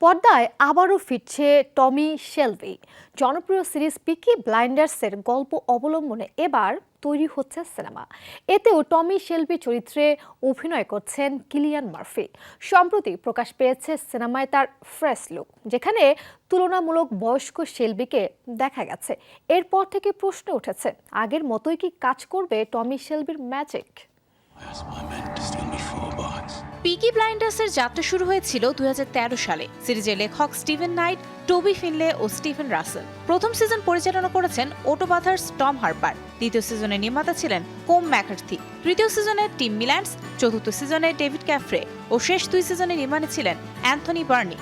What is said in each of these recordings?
পর্দায় আবারও ফিরছে টমি শেলবি। জনপ্রিয় সিরিজ পিকি ব্লাইন্ডার্সের গল্প অবলম্বনে এবার তৈরি হচ্ছে সিনেমা। এতেও টমি শেলবি চরিত্রে অভিনয় করছেন কিলিয়ান মার্ফি। সম্প্রতি প্রকাশ পেয়েছে সিনেমায় তার ফ্রেশ লুক, যেখানে তুলনামূলক বয়স্ক শেলবিকে দেখা গেছে। এরপর থেকে প্রশ্ন উঠেছে, আগের মতোই কি কাজ করবে টমি শেলবির ম্যাজিক? পিকি ব্লাইন্ডার্সের যাত্রা শুরু হয়েছিল 2013 সালে। সিরিজের লেখক স্টিভেন নাইট, টোবি ফিনলে ও স্টিফেন রাসেল। প্রথম সিজন পরিচালনা করেছেন ওটো বাথার্স, টম হার্পার। দ্বিতীয় সিজনের নির্মাতা ছিলেন কোম ম্যাকার্থি। তৃতীয় সিজনে টিম মিল্যান্ডস, চতুর্থ সিজনে ডেভিড ক্যাফ্রে ও শেষ 2 সিজনের নির্মাণে ছিলেন অ্যান্থনি বার্নি।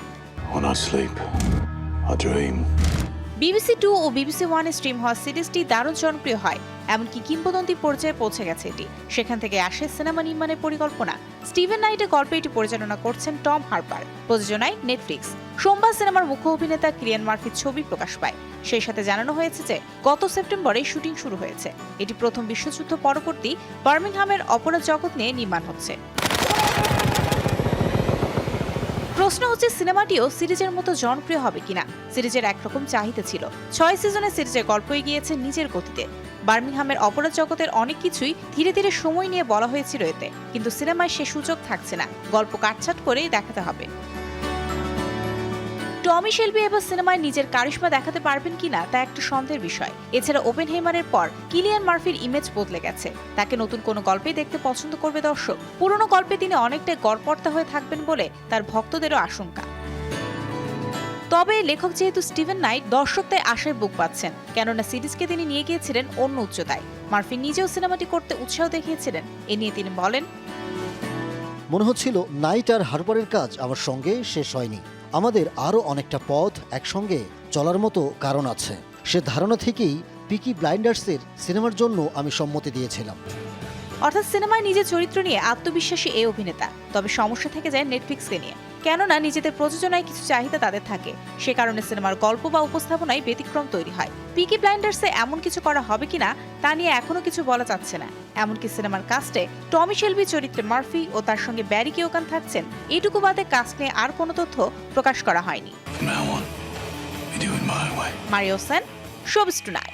BBC 2 ও BBC 1-এ স্ট্রিম হওয়া সিরিজটি দারুণ জনপ্রিয় হয়, এমনকি কিংবদন্তি পর্যায়ে পৌঁছে গেছে এটি। সেখান থেকে আসে সিনেমা নির্মাণের পরিকল্পনা। স্টিভেন নাইটের গল্পে এটি পরিচালনা করছেন টম হার্পার, প্রযোজনায় নেটফ্লিক্স। সোমবার সিনেমার মুখ্য অভিনেতা কিলিয়ান মার্ফির ছবি প্রকাশ পায়। সেই সাথে জানানো হয়েছে যে গত সেপ্টেম্বরে শুটিং শুরু হয়েছে। এটি প্রথম বিশ্বযুদ্ধ পরবর্তী বার্মিংহামের অপরাধ জগৎ নিয়ে নির্মাণ হচ্ছে। প্রশ্ন হচ্ছে, সিনেমাটিও সিরিজের মতো জনপ্রিয় হবে কিনা। সিরিজের একরকম চাহিদা ছিল। 6 সিজনে সিরিজের গল্প এগিয়েছে নিজের গতিতে। বার্মিংহামের অপরাধ জগতের অনেক কিছুই ধীরে ধীরে সময় নিয়ে বলা হয়েছিল এতে, কিন্তু সিনেমায় সে সুযোগ থাকছে না। গল্প কাটছাট করেই দেখাতে হবে। টমি শেলবি এবার সিনেমায় নিজের কারিশমা দেখাতে পারবেন কিনা তা একটা সন্দেহের বিষয়। এছাড়া ওপেনহেইমারের পর কিলিয়ান মার্ফির ইমেজ বদলে গেছে। তাকে নতুন কোনো গল্পেই দেখতে পছন্দ করবে দর্শক। পুরনো গল্পে তিনি অনেকটাই গড়পড়তা হয়ে থাকবেন বলে তার ভক্তদেরও আশঙ্কা। তবে লেখক যেহেতু স্টিভেন নাইট, দর্শকদের আশায় বুক পাচ্ছেন, কেননা সিরিজকে তিনি নিয়ে গিয়েছিলেন অন্য উচ্চতায়। মার্ফি নিজেও সিনেমাটি করতে উৎসাহ দেখিয়েছিলেন। এ নিয়ে তিনি বলেন, মনে হচ্ছিল নাইট আর হার্পারের কাজ আমার সঙ্গে শেষ হয়নি। আমাদের আরও অনেকটা পথ একসঙ্গে চলার মতো কারণ আছে। সে ধারণা থেকেই পিকি ব্লাইন্ডার্সের সিনেমার জন্য আমি সম্মতি দিয়েছিলাম। অর্থাৎ সিনেমায় নিজের চরিত্র নিয়ে আত্মবিশ্বাসী এই অভিনেতা। তবে সমস্যা থেকে যায় নেটফ্লিক্সকে নিয়ে, কেননা নিজেদের প্রযোজনায় কিছু চাহিদা তাদের থাকে। সে কারণে সিনেমার গল্প বা উপস্থাপনায় ব্যতিক্রম তৈরি হয়। পিকি ব্লাইন্ডার্সে এমন কিছু করা হবে কিনা তা নিয়ে এখনো কিছু বলা যাচ্ছে না। এমনকি সিনেমার কাস্টে টমি শেলবি চরিত্রে মার্ফি ও তার সঙ্গে ব্যারি কেওগান থাকছেন, এটুকু বাদে কাস্ট নিয়ে আর কোনো তথ্য প্রকাশ করা হয়নি। Mario Sen, showbiz tonight.